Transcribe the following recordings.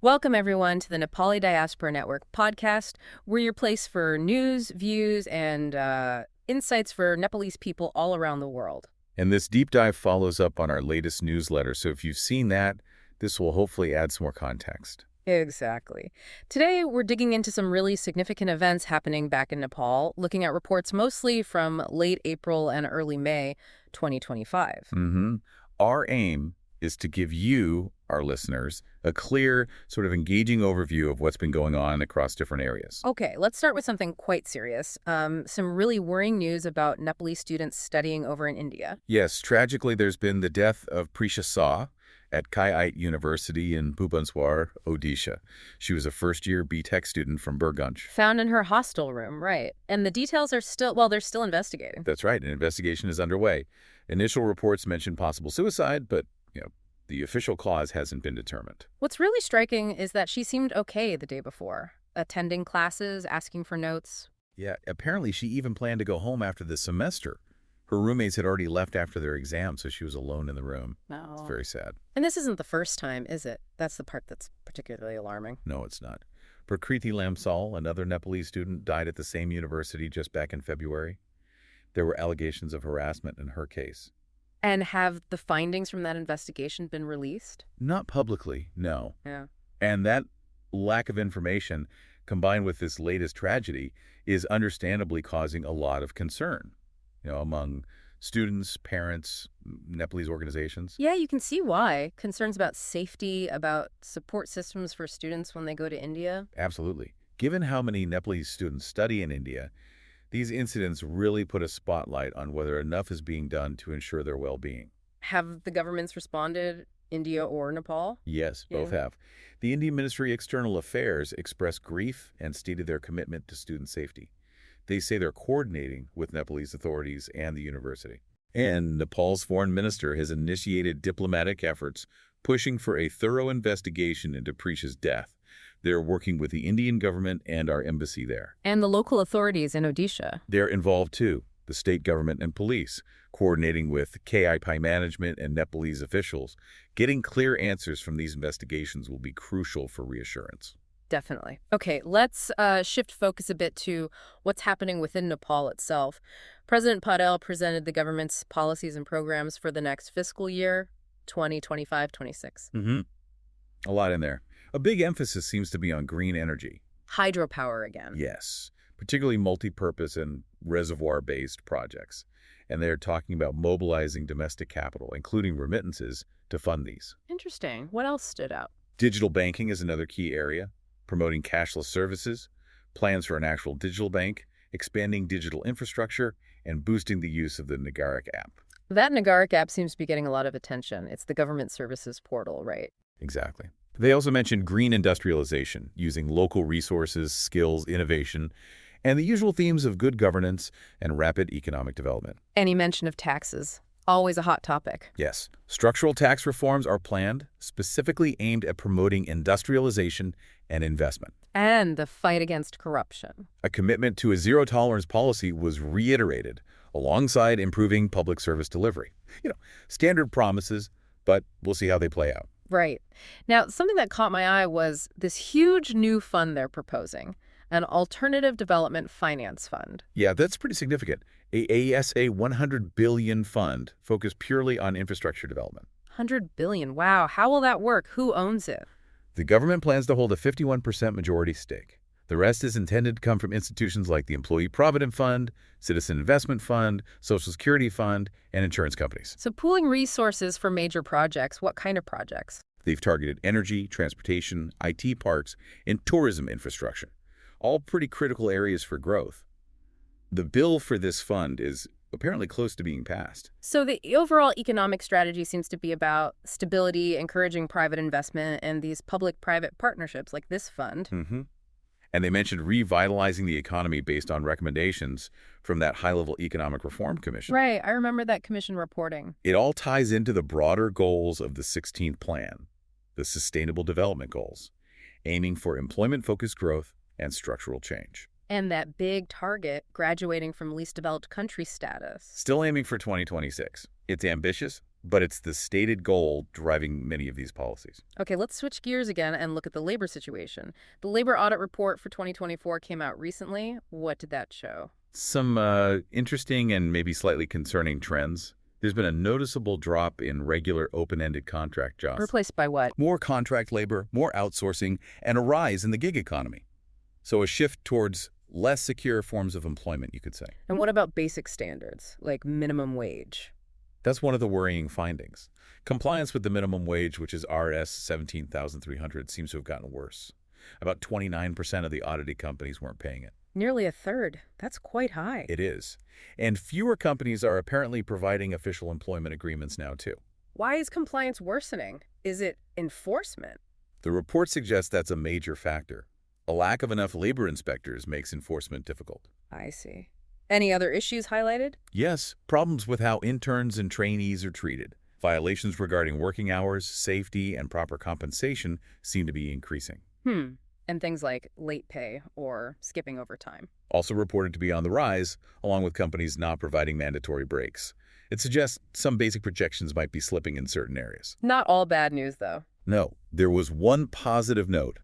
Welcome, everyone, to the Nepali Diaspora Network podcast. We're your place for news, views, and insights for Nepalese people all around the world. And this deep dive follows up on our latest newsletter, so if you've seen that, this will hopefully add some more context. Exactly. Today, we're digging into some really significant events happening back in Nepal, looking at reports mostly from late April and early May 2025. Our aim is to give you, our listeners, a clear, sort of engaging overview of what's been going on across different areas. Okay, let's start with something quite serious. Some really worrying news about Nepalese students studying over in India. Yes, tragically, there's been the death of Prisha Saw at Kaiite University in Bhubaneswar, Odisha. She was a first-year B.Tech student from Burgunj. Found in her hostel room, right. And the details are still, well, they're still investigating. That's right, an investigation is underway. Initial reports mention possible suicide, but, the official cause hasn't been determined. What's really striking is that she seemed okay the day before, attending classes, asking for notes. Yeah, apparently she even planned to go home after the semester. Her roommates had already left after their exam, so she was alone in the room. No. It's very sad. And this isn't the first time, is it? That's the part that's particularly alarming. No, it's not. Prakriti Lamsal, another Nepalese student, died at the same university just back in February. There were allegations of harassment in her case. And have the findings from that investigation been released? Not publicly, no. Yeah. And that lack of information, combined with this latest tragedy, is understandably causing a lot of concern, among students, parents, Nepalese organizations. Yeah, you can see why. Concerns about safety, about support systems for students when they go to India. Absolutely. Given how many Nepalese students study in India, these incidents really put a spotlight on whether enough is being done to ensure their well-being. Have the governments responded, India or Nepal? Yes, both have. The Indian Ministry of External Affairs expressed grief and stated their commitment to student safety. They say they're coordinating with Nepalese authorities and the university. And Nepal's foreign minister has initiated diplomatic efforts pushing for a thorough investigation into Prisha's death. They're working with the Indian government and our embassy there. And the local authorities in Odisha. They're involved too, the state government and police, coordinating with KIP management and Nepalese officials. Getting clear answers from these investigations will be crucial for reassurance. Definitely. Okay, let's shift focus a bit to what's happening within Nepal itself. President Patel presented the government's policies and programs for the next fiscal year, 2025-26. A lot in there. A big emphasis seems to be on green energy. Hydropower again. Yes, particularly multi-purpose and reservoir-based projects. And they're talking about mobilizing domestic capital, including remittances, to fund these. Interesting. What else stood out? Digital banking is another key area, promoting cashless services, plans for an actual digital bank, expanding digital infrastructure, and boosting the use of the Nagarik app. That Nagarik app seems to be getting a lot of attention. It's the government services portal, right? Exactly. They also mentioned green industrialization, using local resources, skills, innovation, and the usual themes of good governance and rapid economic development. Any mention of taxes. Always a hot topic. Yes, structural tax reforms are planned, specifically aimed at promoting industrialization and investment. And the fight against corruption. A commitment to a zero-tolerance policy was reiterated, alongside improving public service delivery. Standard promises, but we'll see how they play out. Right. Now, something that caught my eye was this huge new fund they're proposing, an Alternative Development Finance Fund. Yeah, that's pretty significant. A ASA 100 billion fund focused purely on infrastructure development. 100 billion. Wow. How will that work? Who owns it? The government plans to hold a 51% majority stake. The rest is intended to come from institutions like the Employee Provident Fund, Citizen Investment Fund, Social Security Fund, and insurance companies. So pooling resources for major projects. What kind of projects? They've targeted energy, transportation, IT parks, and tourism infrastructure, all pretty critical areas for growth. The bill for this fund is apparently close to being passed. So the overall economic strategy seems to be about stability, encouraging private investment, and these public-private partnerships like this fund. And they mentioned revitalizing the economy based on recommendations from that high-level Economic Reform Commission. Right. I remember that commission reporting. It all ties into the broader goals of the 16th Plan, the Sustainable Development Goals, aiming for employment-focused growth and structural change. And that big target, graduating from least developed country status. Still aiming for 2026. It's ambitious, but it's the stated goal driving many of these policies. Okay, let's switch gears again and look at the labor situation. The labor audit report for 2024 came out recently. What did that show? Some interesting and maybe slightly concerning trends. There's been a noticeable drop in regular open-ended contract jobs. Replaced by what? More contract labor, more outsourcing, and a rise in the gig economy. So a shift towards less secure forms of employment, you could say. And what about basic standards, like minimum wage? That's one of the worrying findings. Compliance with the minimum wage, which is Rs 17,300, seems to have gotten worse. About 29% of the audited companies weren't paying it. Nearly a third. That's quite high. It is. And fewer companies are apparently providing official employment agreements now, too. Why is compliance worsening? Is it enforcement? The report suggests that's a major factor. A lack of enough labor inspectors makes enforcement difficult. I see. Any other issues highlighted? Yes, problems with how interns and trainees are treated. Violations regarding working hours, safety, and proper compensation seem to be increasing. And things like late pay or skipping overtime. Also reported to be on the rise, along with companies not providing mandatory breaks. It suggests some basic protections might be slipping in certain areas. Not all bad news, though. No, there was one positive note.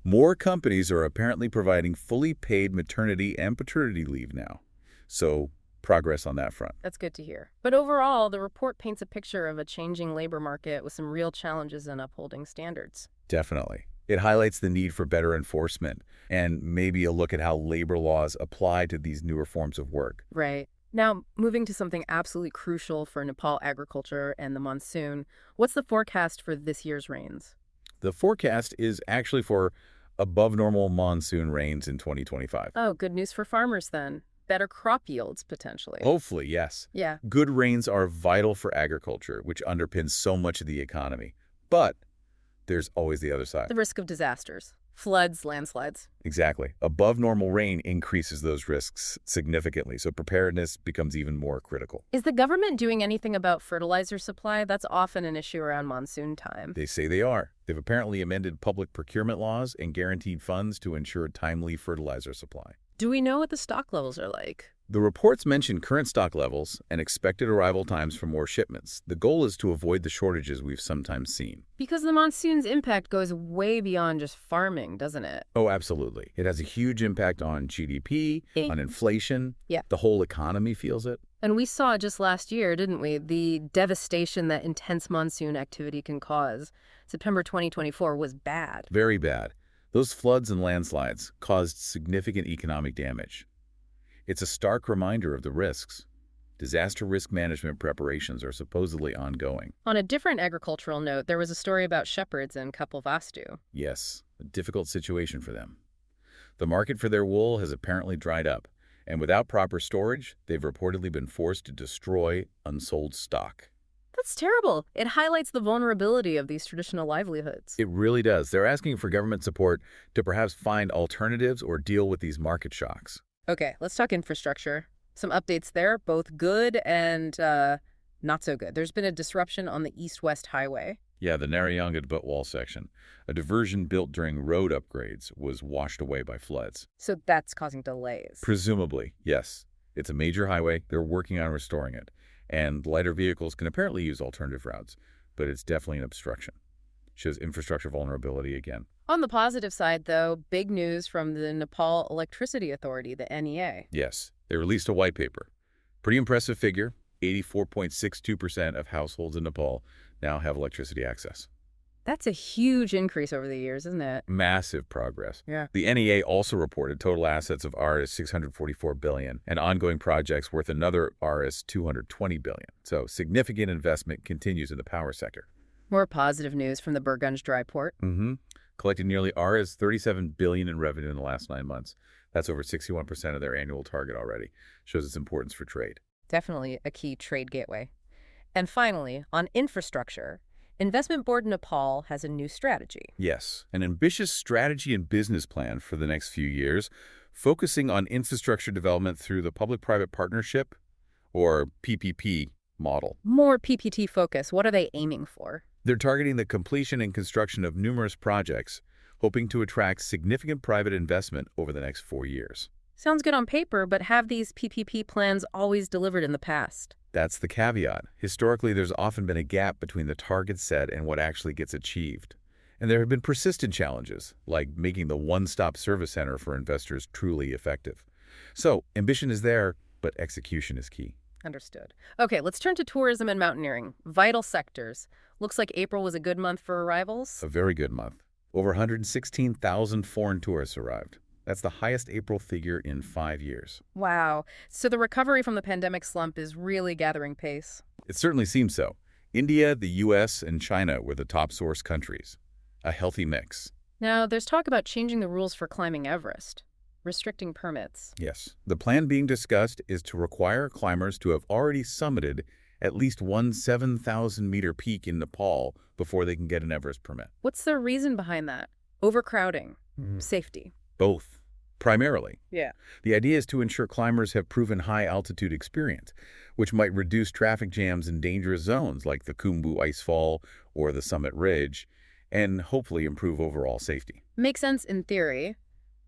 More companies are apparently providing fully paid maternity and paternity leave now. So, progress on that front. That's good to hear. But overall, the report paints a picture of a changing labor market with some real challenges in upholding standards. Definitely. It highlights the need for better enforcement and maybe a look at how labor laws apply to these newer forms of work. Right. Now, moving to something absolutely crucial for Nepal agriculture and the monsoon, what's the forecast for this year's rains? The forecast is actually for above normal monsoon rains in 2025. Oh, good news for farmers then. Better crop yields, potentially. Hopefully, yes. Yeah. Good rains are vital for agriculture, which underpins so much of the economy. But there's always the other side. The risk of disasters. Floods, landslides. Exactly. Above normal rain increases those risks significantly, so preparedness becomes even more critical. Is the government doing anything about fertilizer supply? That's often an issue around monsoon time. They say they are. They've apparently amended public procurement laws and guaranteed funds to ensure timely fertilizer supply. Do we know what the stock levels are like? The reports mention current stock levels and expected arrival times for more shipments. The goal is to avoid the shortages we've sometimes seen. Because the monsoon's impact goes way beyond just farming, doesn't it? Oh, absolutely. It has a huge impact on GDP, on inflation. Yeah. The whole economy feels it. And we saw just last year, didn't we? The devastation that intense monsoon activity can cause. September 2024 was bad. Very bad. Those floods and landslides caused significant economic damage. It's a stark reminder of the risks. Disaster risk management preparations are supposedly ongoing. On a different agricultural note, there was a story about shepherds in Kapilvastu. Yes, a difficult situation for them. The market for their wool has apparently dried up, and without proper storage, they've reportedly been forced to destroy unsold stock. That's terrible. It highlights the vulnerability of these traditional livelihoods. It really does. They're asking for government support to perhaps find alternatives or deal with these market shocks. Okay, let's talk infrastructure. Some updates there, both good and not so good. There's been a disruption on the east-west highway. Yeah, the Narayanga-Butwal section. A diversion built during road upgrades was washed away by floods. So that's causing delays. Presumably, yes. It's a major highway. They're working on restoring it. And lighter vehicles can apparently use alternative routes, but it's definitely an obstruction. Shows infrastructure vulnerability again. On the positive side, though, big news from the Nepal Electricity Authority, the NEA. Yes, they released a white paper. Pretty impressive figure. 84.62% of households in Nepal now have electricity access. That's a huge increase over the years, isn't it? Massive progress. Yeah. The NEA also reported total assets of Rs 644 billion and ongoing projects worth another Rs 220 billion. So significant investment continues in the power sector. More positive news from the Burgunj dry port. Collected nearly Rs 37 billion in revenue in the last 9 months. That's over 61% of their annual target already. Shows its importance for trade. Definitely a key trade gateway. And finally, on infrastructure, Investment Board Nepal has a new strategy. Yes, an ambitious strategy and business plan for the next few years, focusing on infrastructure development through the public-private partnership, or PPP, model. More PPT focus. What are they aiming for? They're targeting the completion and construction of numerous projects, hoping to attract significant private investment over the next 4 years. Sounds good on paper, but have these PPP plans always delivered in the past? That's the caveat. Historically, there's often been a gap between the target set and what actually gets achieved. And there have been persistent challenges, like making the one-stop service center for investors truly effective. So, ambition is there, but execution is key. Understood. Okay, let's turn to tourism and mountaineering. Vital sectors. Looks like April was a good month for arrivals. A very good month. Over 116,000 foreign tourists arrived. That's the highest April figure in 5 years. Wow. So the recovery from the pandemic slump is really gathering pace. It certainly seems so. India, the U.S., and China were the top source countries. A healthy mix. Now, there's talk about changing the rules for climbing Everest, restricting permits. Yes. The plan being discussed is to require climbers to have already summited at least one 7,000-meter peak in Nepal before they can get an Everest permit. What's the reason behind that? Overcrowding, safety. Both, primarily. Yeah. The idea is to ensure climbers have proven high-altitude experience, which might reduce traffic jams in dangerous zones like the Khumbu Icefall or the Summit Ridge, and hopefully improve overall safety. Makes sense in theory,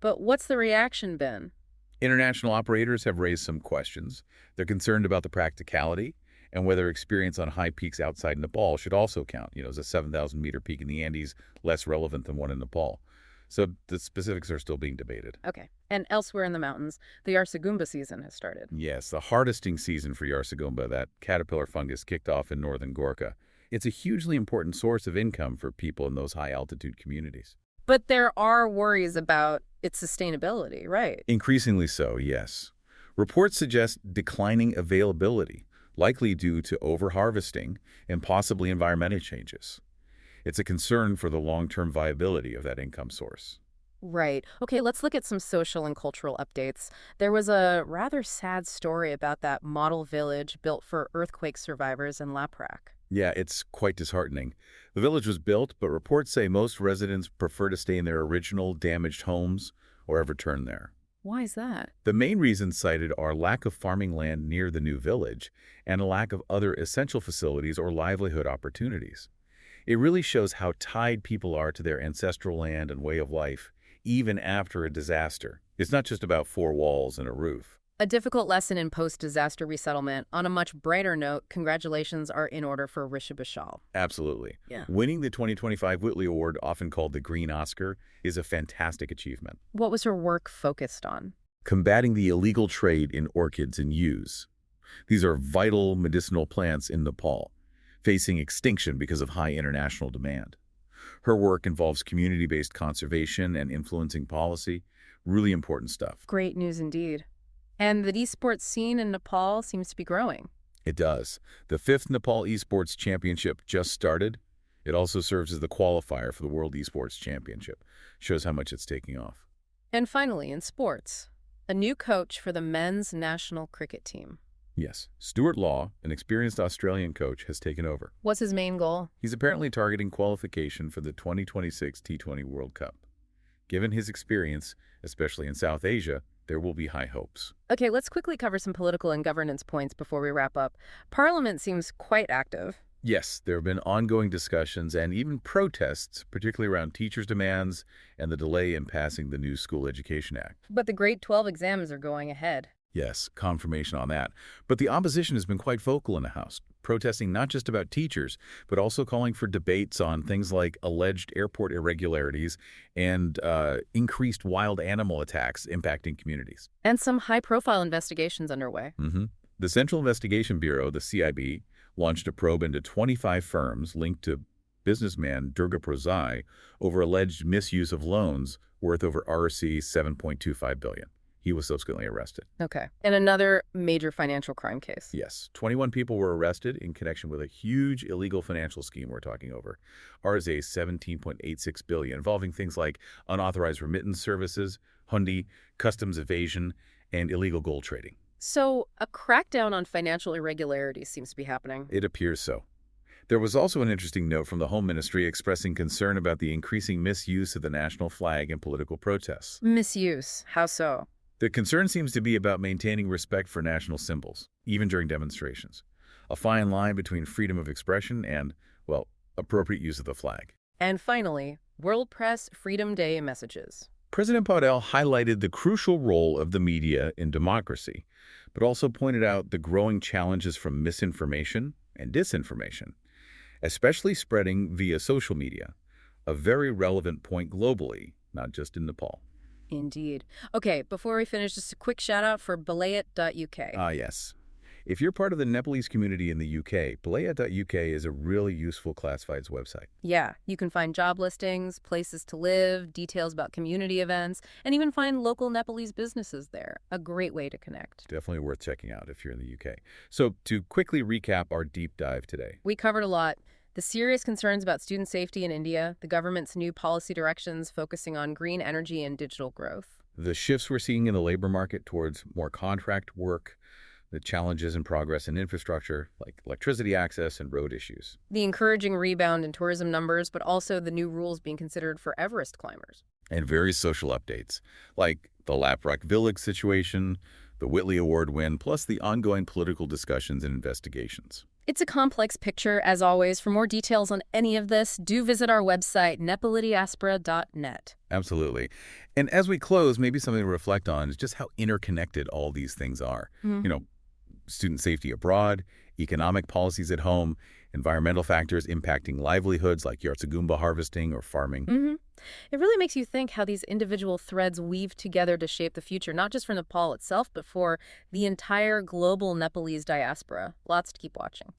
but what's the reaction been? International operators have raised some questions. They're concerned about the practicality and whether experience on high peaks outside Nepal should also count. Is a 7,000-meter peak in the Andes less relevant than one in Nepal? So the specifics are still being debated. Okay. And elsewhere in the mountains, the yarsagumba season has started. Yes, the harvesting season for yarsagumba, that caterpillar fungus, kicked off in northern Gorkha. It's a hugely important source of income for people in those high-altitude communities. But there are worries about its sustainability, right? Increasingly so, yes. Reports suggest declining availability, likely due to overharvesting and possibly environmental changes. It's a concern for the long-term viability of that income source. Right. Okay, let's look at some social and cultural updates. There was a rather sad story about that model village built for earthquake survivors in Laprak. Yeah, it's quite disheartening. The village was built, but reports say most residents prefer to stay in their original damaged homes or ever return there. Why is that? The main reasons cited are lack of farming land near the new village and a lack of other essential facilities or livelihood opportunities. It really shows how tied people are to their ancestral land and way of life, even after a disaster. It's not just about four walls and a roof. A difficult lesson in post-disaster resettlement. On a much brighter note, congratulations are in order for Risha Bishal. Absolutely. Yeah. Winning the 2025 Whitley Award, often called the Green Oscar, is a fantastic achievement. What was her work focused on? Combating the illegal trade in orchids and yews. These are vital medicinal plants in Nepal, facing extinction because of high international demand. Her work involves community-based conservation and influencing policy. Really important stuff. Great news indeed. And the esports scene in Nepal seems to be growing. It does. The 5th Nepal Esports Championship just started. It also serves as the qualifier for the World Esports Championship. Shows how much it's taking off. And finally, in sports, a new coach for the men's national cricket team. Yes, Stuart Law, an experienced Australian coach, has taken over. What's his main goal? He's apparently targeting qualification for the 2026 T20 World Cup. Given his experience, especially in South Asia, there will be high hopes. Okay, let's quickly cover some political and governance points before we wrap up. Parliament seems quite active. Yes, there have been ongoing discussions and even protests, particularly around teachers' demands and the delay in passing the new School Education Act. But the grade 12 exams are going ahead. Yes, confirmation on that. But the opposition has been quite vocal in the House, protesting not just about teachers, but also calling for debates on things like alleged airport irregularities and increased wild animal attacks impacting communities. And some high-profile investigations underway. The Central Investigation Bureau, the CIB, launched a probe into 25 firms linked to businessman Durga Prasad over alleged misuse of loans worth over RC 7.25 billion. He was subsequently arrested. Okay. And another major financial crime case. Yes. 21 people were arrested in connection with a huge illegal financial scheme we're talking over. RZA 17.86 billion, involving things like unauthorized remittance services, hundi, customs evasion, and illegal gold trading. So a crackdown on financial irregularities seems to be happening. It appears so. There was also an interesting note from the Home Ministry expressing concern about the increasing misuse of the national flag in political protests. Misuse. How so? The concern seems to be about maintaining respect for national symbols, even during demonstrations. A fine line between freedom of expression and, well, appropriate use of the flag. And finally, World Press Freedom Day messages. President Paudel highlighted the crucial role of the media in democracy, but also pointed out the growing challenges from misinformation and disinformation, especially spreading via social media, a very relevant point globally, not just in Nepal. Indeed. Okay, before we finish, just a quick shout out for belayit.uk. Ah, yes. If you're part of the Nepalese community in the UK, Balaya.uk is a really useful classifieds website. Yeah, you can find job listings, places to live, details about community events, and even find local Nepalese businesses there. A great way to connect. Definitely worth checking out if you're in the UK. So, to quickly recap our deep dive today, We covered a lot. The serious concerns about student safety in India, the government's new policy directions focusing on green energy and digital growth. the shifts we're seeing in the labor market towards more contract work, the challenges and progress in infrastructure like electricity access and road issues, The encouraging rebound in tourism numbers, but also the new rules being considered for Everest climbers. and various social updates like the Laprock Village situation, the Whitley Award win, plus the ongoing political discussions and investigations. It's a complex picture, as always. For more details on any of this, do visit our website, nepalidiaspora.net. Absolutely. And as we close, maybe something to reflect on is just how interconnected all these things are. You know, student safety abroad, economic policies at home, environmental factors impacting livelihoods like yarsagumba harvesting or farming. It really makes you think how these individual threads weave together to shape the future, not just for Nepal itself, but for the entire global Nepalese diaspora. Lots to keep watching.